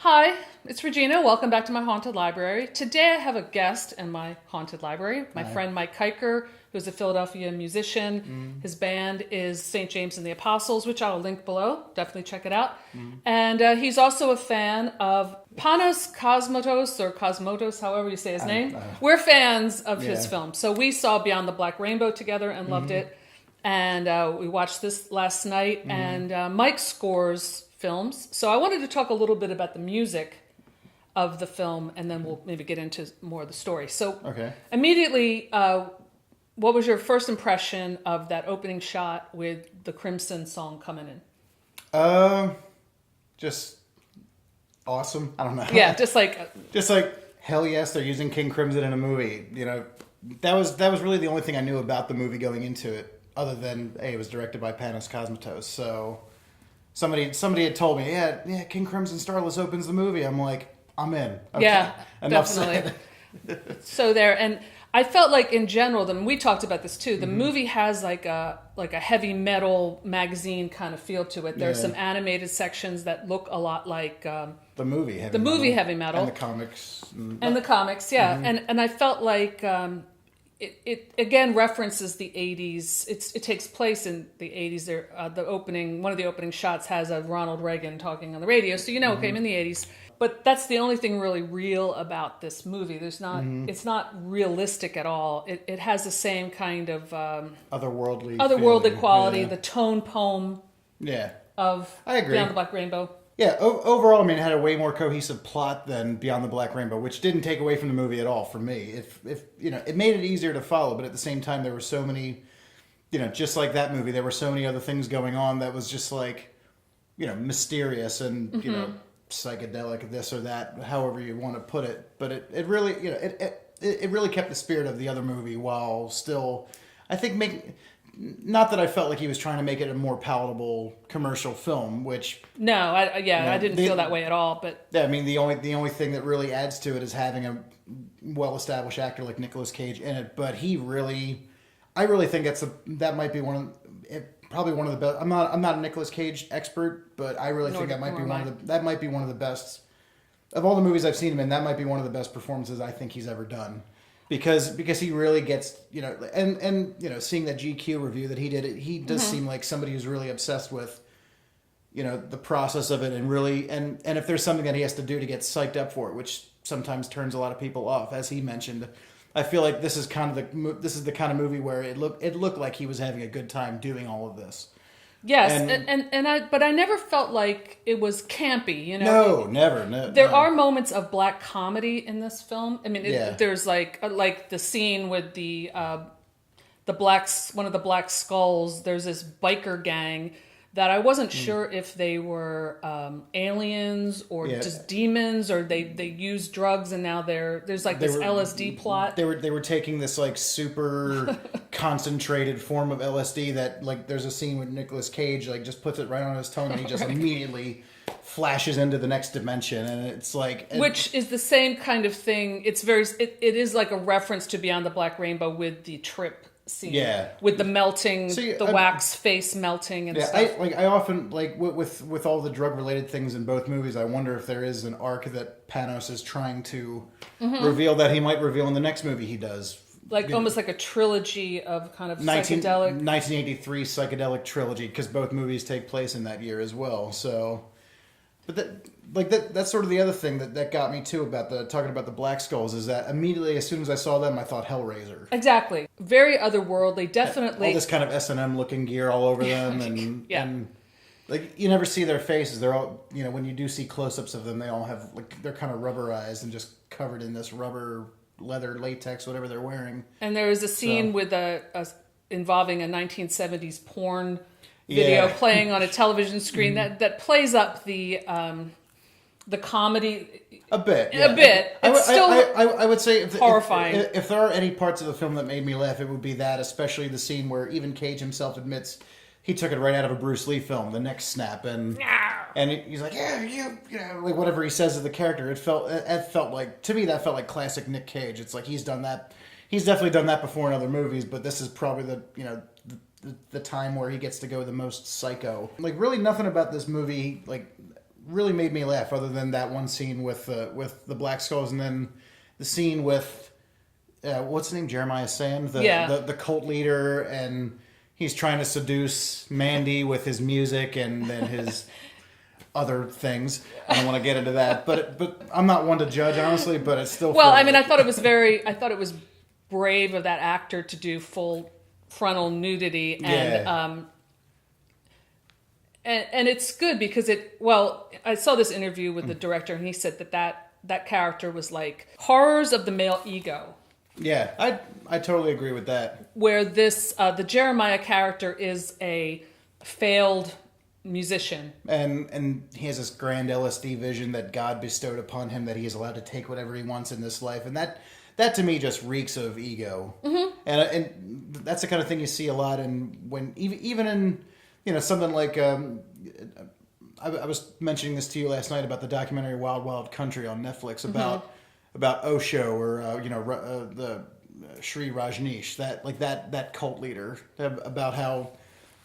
Hi, it's Regina. Welcome back to my haunted library. Today I have a guest in my haunted library, my friend Mike Kiker, who's a Philadelphia musician. His band is St. James and the Apostles, which I'll link below. Definitely check it out. And he's also a fan of Panos Cosmatos, or Cosmatos, however you say his name. We're fans of his film. So we saw Beyond the Black Rainbow together and loved it. And we watched this last night. And Mike scores films. So I wanted to talk a little bit about the music of the film, and then we'll maybe get into more of the story. So immediately, what was your first impression of that opening shot with the Crimson song coming in? Just awesome. I don't know. Yeah, just like hell yes, they're using King Crimson in a movie. You know, that was really the only thing I knew about the movie going into it, other than hey, it was directed by Panos Cosmatos. So somebody had told me, yeah, King Crimson Starless opens the movie. I'm like, I'm in. Okay. Yeah, Enough definitely. said. So there, and I felt like in general, then we talked about this too. The movie has like a heavy metal magazine kind of feel to it. There's some animated sections that look a lot like the movie heavy metal, and the comics, and the comics. Yeah, and I felt like it again references the 80s. It takes place in the 80s. There, one of the opening shots has a Ronald Reagan talking on the radio, so it came in the 80s. But that's the only thing really real about this movie. There's not. It's not realistic at all. It has the same kind of otherworldly feeling. Quality. Yeah. The tone poem. Yeah. Of I agree. Beyond the Black Rainbow. Yeah. Overall, I mean, it had a way more cohesive plot than Beyond the Black Rainbow, which didn't take away from the movie at all for me. If it made it easier to follow, but at the same time, there were so many, just like that movie, there were so many other things going on that was just like, mysterious and psychedelic, this or that, however you want to put it, but it really it really kept the spirit of the other movie while still, I think, not that I felt like he was trying to make it a more palatable commercial film, which I didn't feel that way at all. But yeah, I mean the only thing that really adds to it is having a well-established actor like Nicolas Cage in it, but I really think that might be probably one of the best. I'm not a Nicolas Cage expert, but I really think that might be one of the best of all the movies I've seen him in. That might be one of the best performances I think he's ever done, because he really gets and seeing that GQ review that he did, he does seem like somebody who's really obsessed with the process of it, and really and if there's something that he has to do to get psyched up for it, which sometimes turns a lot of people off, as he mentioned. I feel like this is the kind of movie where it looked like he was having a good time doing all of this. Yes, but I never felt like it was campy. No, never. No, there are moments of black comedy in this film. I mean, there's like the scene with the one of the black skulls. There's this biker gang that I wasn't sure if they were aliens or just demons, or they used drugs and now there's like this LSD plot. They were taking this like super concentrated form of LSD that, like, there's a scene with Nicolas Cage, like, just puts it right on his tongue and he just immediately flashes into the next dimension, and it's like, which is the same kind of thing. It is like a reference to Beyond the Black Rainbow with the trip scene, with the melting, wax face melting and stuff. I often, like, with all the drug related things in both movies, I wonder if there is an arc that Panos is trying to reveal that he might reveal in the next movie he does, almost like a trilogy of kind of psychedelic 1983 psychedelic trilogy, because both movies take place in that year as well. So, but that's sort of the other thing that got me too about talking about the Black Skulls, is that immediately as soon as I saw them, I thought Hellraiser. Exactly, very otherworldly, definitely. All this kind of S&M looking gear all over them, and like, you never see their faces. They're all, when you do see close-ups of them, they all have, like, they're kind of rubberized and just covered in this rubber, leather, latex, whatever they're wearing. And there is a scene with involving a 1970s porn video playing on a television screen that plays up the comedy a bit. I would say horrifying. If there are any parts of the film that made me laugh, it would be that, especially the scene where even Cage himself admits he took it right out of a Bruce Lee film, The Next Snap, and he's like, like, whatever he says to the character, it felt like, to me, that felt like classic Nick Cage. It's like he's done that. He's definitely done that before in other movies, but this is probably the time where he gets to go the most psycho. Like, really nothing about this movie, like, really made me laugh, other than that one scene with the Black Skulls, and then the scene with what's his name, Jeremiah Sand, the cult leader, and he's trying to seduce Mandy with his music and then his other things. I don't want to get into that, but I'm not one to judge, honestly. But it's still I thought it was brave of that actor to do full frontal nudity, and and it's good because I saw this interview with the director, and he said that character was like horrors of the male ego. Yeah, I totally agree with that. Where the Jeremiah character is a failed musician, and he has this grand LSD vision that God bestowed upon him, that he is allowed to take whatever he wants in this life, and that to me just reeks of ego. Mm-hmm. And that's the kind of thing you see a lot even in something like I was mentioning this to you last night about the documentary Wild Wild Country on Netflix about Osho, or the Sri Rajneesh, that cult leader, about how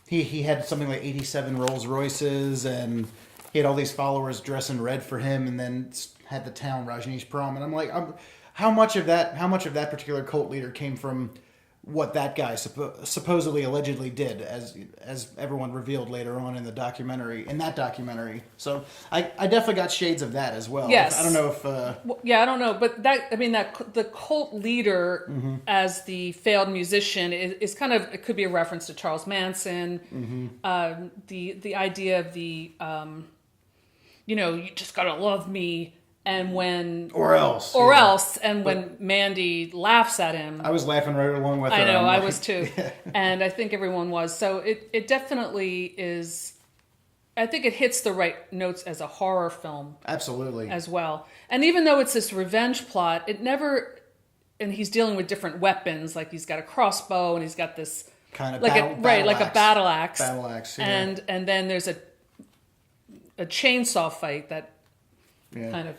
he had something like 87 Rolls Royces, and he had all these followers dress in red for him, and then had the town Rajneesh prom. And I'm like, how much of that particular cult leader came from what that guy supposedly allegedly did, as everyone revealed later on in that documentary. So I definitely got shades of that as well. Yes. I don't know if I don't know, but that the cult leader as the failed musician is kind of, it could be a reference to Charles Manson. The idea of the you just gotta love me. And when when Mandy laughs at him, I was laughing right along with her. I know, I was too, and I think everyone was. So it definitely is. I think it hits the right notes as a horror film, absolutely, as well. And even though it's this revenge plot, it never. And he's dealing with different weapons, like he's got a crossbow and he's got this kind of like a battle axe. Battle axe, yeah. And then there's a chainsaw fight that. Yeah. Kind of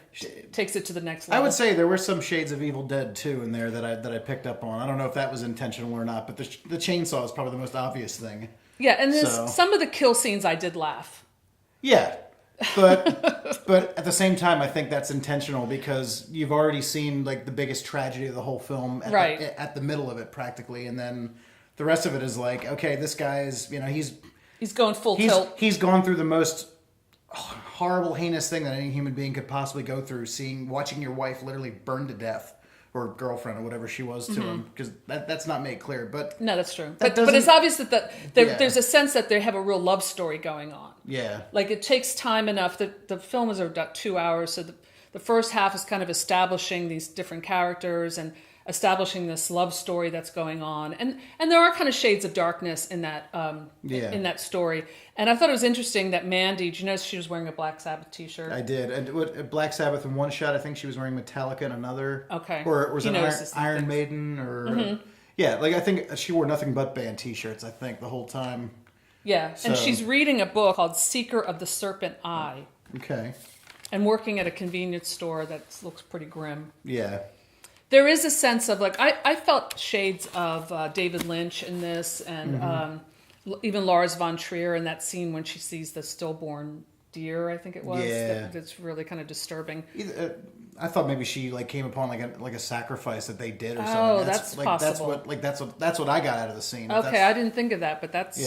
takes it to the next level. I would say there were some shades of Evil Dead 2 in there that I picked up on. I don't know if that was intentional or not, but the chainsaw is probably the most obvious thing. Yeah, and some of the kill scenes I did laugh. Yeah, but at the same time, I think that's intentional, because you've already seen like the biggest tragedy of the whole film at the middle of it practically, and then the rest of it is like, okay, this guy is, he's going full tilt. He's gone through the most horrible, heinous thing that any human being could possibly go through, watching your wife literally burn to death, or girlfriend, or whatever she was to him, because that's not made clear. But no, that's true. But it's obvious that there's a sense that they have a real love story going on. Yeah, like it takes time enough. The film is about 2 hours, so the first half is kind of establishing these different characters and establishing this love story that's going on, and there are kind of shades of darkness in that in that story. And I thought it was interesting that Mandy, did you notice she was wearing a Black Sabbath t-shirt? I did. And Black Sabbath in one shot, I think she was wearing Metallica in another. Okay. Or was it Iron Maiden? Or yeah, like I think she wore nothing but band t-shirts, I think, the whole time. Yeah, and she's reading a book called Seeker of the Serpent Eye. Okay. And working at a convenience store that looks pretty grim. Yeah. There is a sense of, like, I felt shades of David Lynch in this, and even Lars von Trier in that scene when she sees the stillborn deer, I think it was. Yeah. That's really kind of disturbing. I thought maybe she came upon like a sacrifice that they did or something. Oh, that's possible. That's what I got out of the scene. Okay, I didn't think of that, but that's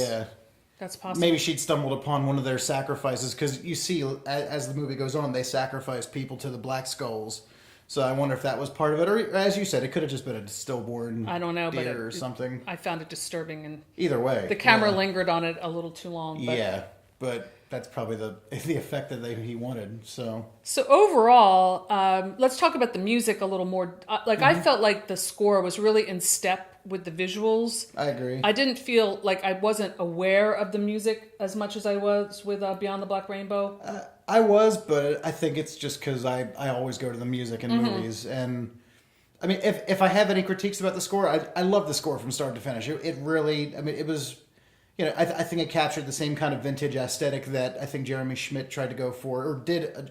possible. Maybe she'd stumbled upon one of their sacrifices, because you see as the movie goes on, they sacrifice people to the Black Skulls. So I wonder if that was part of it, or as you said, it could have just been a stillborn deer or something. I found it disturbing, and either way, the camera lingered on it a little too long. But but that's probably the effect that he wanted. So overall, let's talk about the music a little more. I felt like the score was really in step with the visuals. I agree. I didn't feel like I wasn't aware of the music as much as I was with Beyond the Black Rainbow. I was, but I think it's just because I always go to the music in movies. And I mean, if I have any critiques about the score, I love the score from start to finish. It really, I mean, it was, I think it captured the same kind of vintage aesthetic that I think Jeremy Schmidt tried to go for, or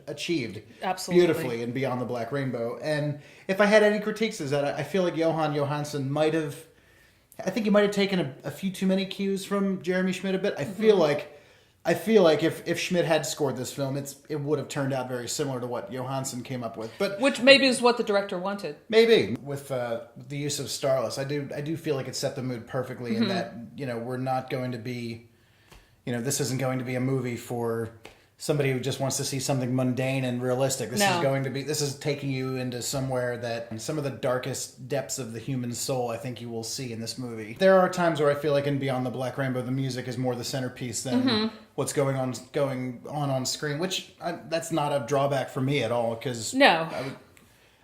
achieved beautifully in Beyond the Black Rainbow. And if I had any critiques, is that I feel like Johan Johansson might have taken a few too many cues from Jeremy Schmidt a bit. I feel like I feel like if Schmidt had scored this film, it would have turned out very similar to what Johansson came up with. But which maybe is what the director wanted. maybe with the use of Starless, I do feel like it set the mood perfectly in that we're not going to be, this isn't going to be a movie for somebody who just wants to see something mundane and realistic. This is taking you into somewhere that some of the darkest depths of the human soul I think you will see in this movie. There are times where I feel like in Beyond the Black Rainbow, the music is more the centerpiece than what's going on screen, which that's not a drawback for me at all, because No.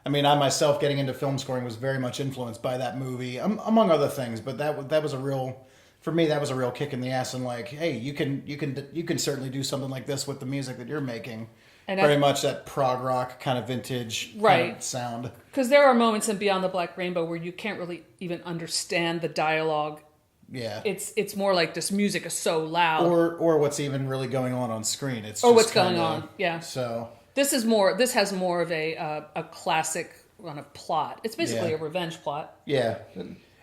I myself getting into film scoring was very much influenced by that movie, among other things, but that was a real... For me, that was a real kick in the ass, and like, hey, you can certainly do something like this with the music that you're making. And very much that prog rock kind of vintage kind of sound. Because there are moments in Beyond the Black Rainbow where you can't really even understand the dialogue. Yeah, it's more like this music is so loud, or what's even really going on screen. It's or what's going on. Yeah. So this has more of a classic run of plot. It's basically a revenge plot. Yeah.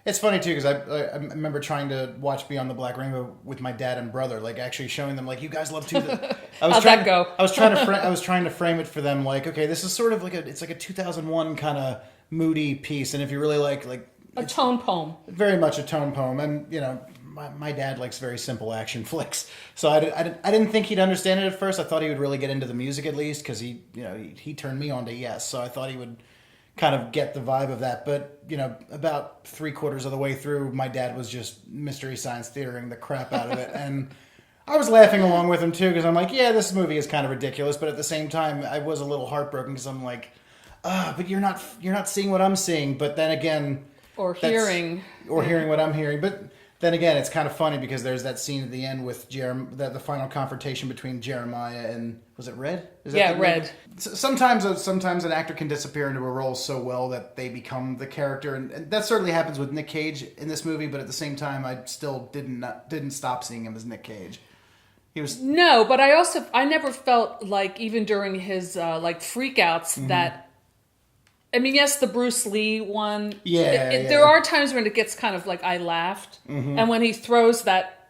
It's funny too, because I remember trying to watch Beyond the Black Rainbow with my dad and brother, like actually showing them, like, you guys love to. How'd that go? I was trying to frame it for them, like, okay, this is sort of like it's like a 2001 kind of moody piece, and if you really like a tone poem, very much a tone poem, and my dad likes very simple action flicks, so I didn't think he'd understand it at first. I thought he would really get into the music at least, because he turned me on to Yes, so I thought he would kind of get the vibe of that. But about 3/4 of the way through, my dad was just Mystery Science Theatering the crap out of it, and I was laughing along with him too, because I'm like, yeah, this movie is kind of ridiculous, but at the same time I was a little heartbroken, because I'm like, but you're not seeing what I'm seeing. But then again, hearing what I'm hearing. But then again, it's kind of funny, because there's that scene at the end with the final confrontation between Jeremiah and, was it Red? Red. Sometimes an actor can disappear into a role so well that they become the character, and that certainly happens with Nick Cage in this movie. But at the same time, I still didn't stop seeing him as Nick Cage. He was but I never felt like, even during his like freakouts, that. I mean, yes, the Bruce Lee one. There are times when it gets kind of like, I laughed, and when he throws that,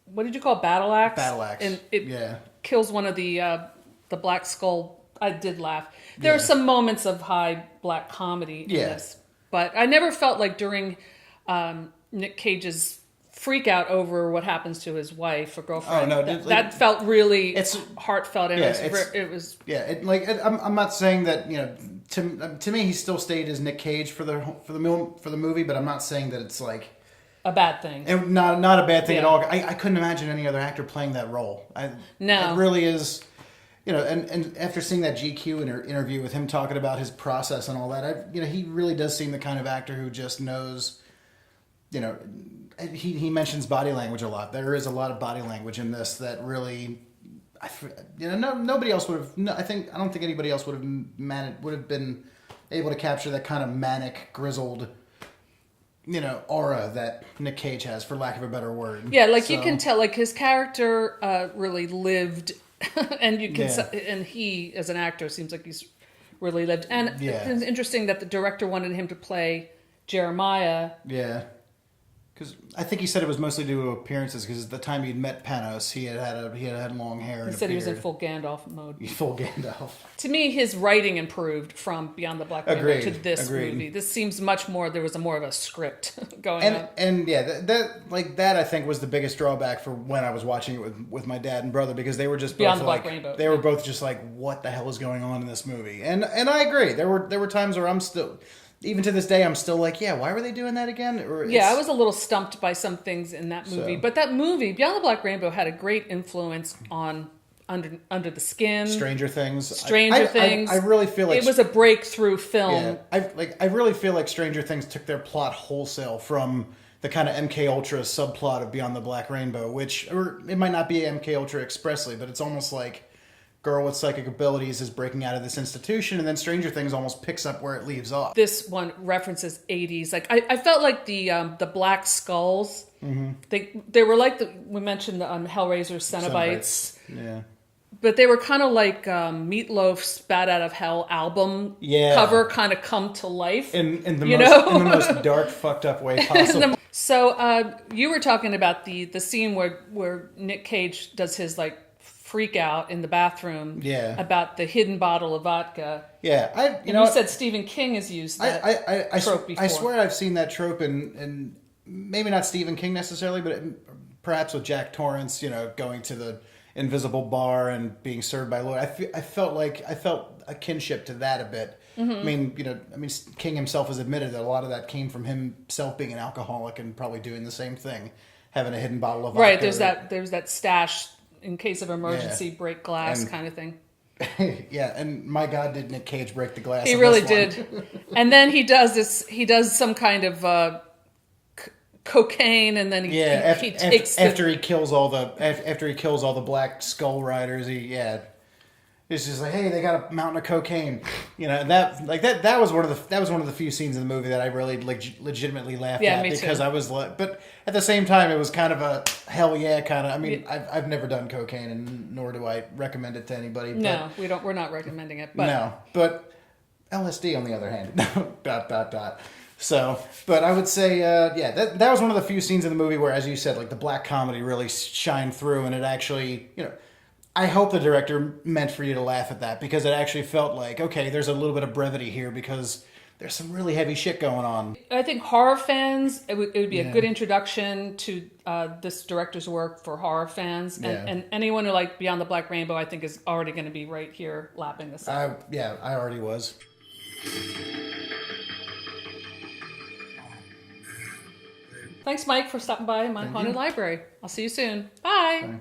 what did you call it? Battle axe? Battle axe. And it kills one of the Black Skull. I did laugh. There are some moments of high black comedy in this, but I never felt like during Nick Cage's freak out over what happens to his wife or girlfriend. Oh, no, that felt really heartfelt, and it was. I'm not saying that To me, he still stayed as Nick Cage for the movie, but I'm not saying that it's like a bad thing. And not a bad thing at all. I couldn't imagine any other actor playing that role. It really is, and after seeing that GQ interview with him talking about his process and all that, he really does seem the kind of actor who just knows, he mentions body language a lot. There is a lot of body language in this that really. Nobody else would have. I don't think anybody else would have been able to capture that kind of manic, grizzled, aura that Nick Cage has, for lack of a better word. Yeah, you can tell, like, his character really lived, and you can, and he as an actor seems like he's really lived. And it's interesting that the director wanted him to play Jeremiah. Yeah. Because I think he said it was mostly due to appearances. Because at the time he'd met Panos, he had long hair. He said he was in full Gandalf mode. Full Gandalf. To me, his writing improved from Beyond the Black Rainbow to this movie. This seems much more. There was more of a script going on. And that I think was the biggest drawback for when I was watching it with my dad and brother, because they were just Beyond the Black Rainbow. They were both just like, what the hell is going on in this movie? And I agree. There were times where I'm still. Even to this day, I'm still like, why were they doing that again? I was a little stumped by some things in that movie. But that movie, Beyond the Black Rainbow, had a great influence on Under the Skin. Stranger Things. I really feel like... It was a breakthrough film. Yeah, I really feel like Stranger Things took their plot wholesale from the kind of MK Ultra subplot of Beyond the Black Rainbow, or it might not be MK Ultra expressly, but it's almost like... Girl with psychic abilities is breaking out of this institution, and then Stranger Things almost picks up where it leaves off. This one references 80s. Like I felt like the Black Skulls. Mm-hmm. They were like we mentioned on Hellraiser Cenobites. Yeah. But they were kind of like Meatloaf's "Bat Out of Hell" album cover, kind of come to life. In the most dark, fucked up way possible. So you were talking about the scene where Nick Cage does his like freak out in the bathroom. Yeah. About the hidden bottle of vodka. Yeah, You said Stephen King has used that trope before. I swear I've seen that trope in maybe not Stephen King necessarily, but perhaps with Jack Torrance, going to the invisible bar and being served by Lloyd. I felt a kinship to that a bit. Mm-hmm. I mean, King himself has admitted that a lot of that came from himself being an alcoholic and probably doing the same thing, having a hidden bottle of vodka. Right, there's that stash in case of emergency, break glass kind of thing. Yeah, and my God, did Nick Cage break the glass? He really did. And then he does some kind of cocaine, and then he takes after he kills all the Black Skull Riders. It's just like, hey, they got a mountain of cocaine, that was one of the few scenes in the movie that I really legitimately laughed at, because too. I was like, but at the same time it was kind of a hell yeah kind of. I mean, I've never done cocaine, and nor do I recommend it to anybody. No, we don't. We're not recommending it. But. No, but LSD on the other hand. ... So, but I would say, that was one of the few scenes in the movie where, as you said, like the black comedy really shined through, and it actually, I hope the director meant for you to laugh at that, because it actually felt like, okay, there's a little bit of brevity here because there's some really heavy shit going on. I think horror fans, it would be a good introduction to this director's work for horror fans, and anyone who like Beyond the Black Rainbow, I think is already going to be right here lapping this up. I already was. Thanks, Mike, for stopping by my haunted library. I'll see you soon. Bye.